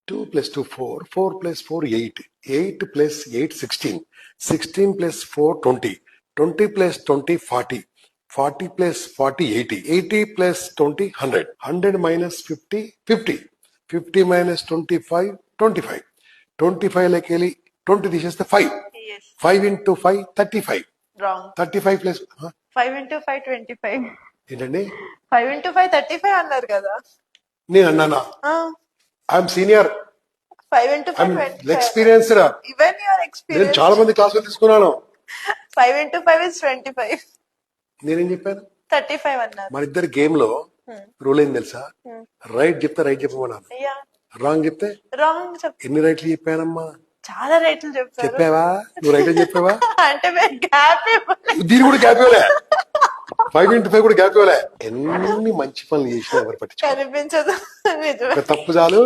2 plus 2 4, 4 plus 4 8, 8 plus 8 16, 16 plus 4 20, 20 plus 20 40, 40 plus 40 80, 80 plus 20 100, 100 minus 50 50, 50 minus 25 25, 25 like 20 తీసేస్తే 5, Yes. 5 into 5 35, Wrong. 35 plus 5 into 5 25. ఏంటండి 5 into 5 35 అన్నారు కదా. నేను అన్నానా? I'm senior, 5 into 5 I'm 25. Experienced. Even your నేను experience. చాలా మంది క్లాసులు తీసుకున్నాను. 5 into 5 is 25. నేనేం చెప్పాను? 35 అన్నారు. మన ఇద్దరు గేమ్ లో రూల్ ఏం తెలుసా? రైట్ చెప్తే రైట్ చెప్పమన్నాను, Yeah. రాంగ్ చెప్తే Wrong ఎన్ని రైట్లు చెప్పానమ్మా? చాలా రేట్లు చెప్పారు. చెప్పావా? నువ్వు రైట్ అని చెప్పావా? అంటే గ్యాప్ దీని కూడా గ్యాప్ ఇవ్వలే, 5 into 5 కూడా గ్యాప్ ఇవ్వలే. ఎన్ని మంచి పనులు చేసినా ఎవరు పట్టించుకోరు. కనిపించదు. నిజమే. ఒక తప్పు చాలు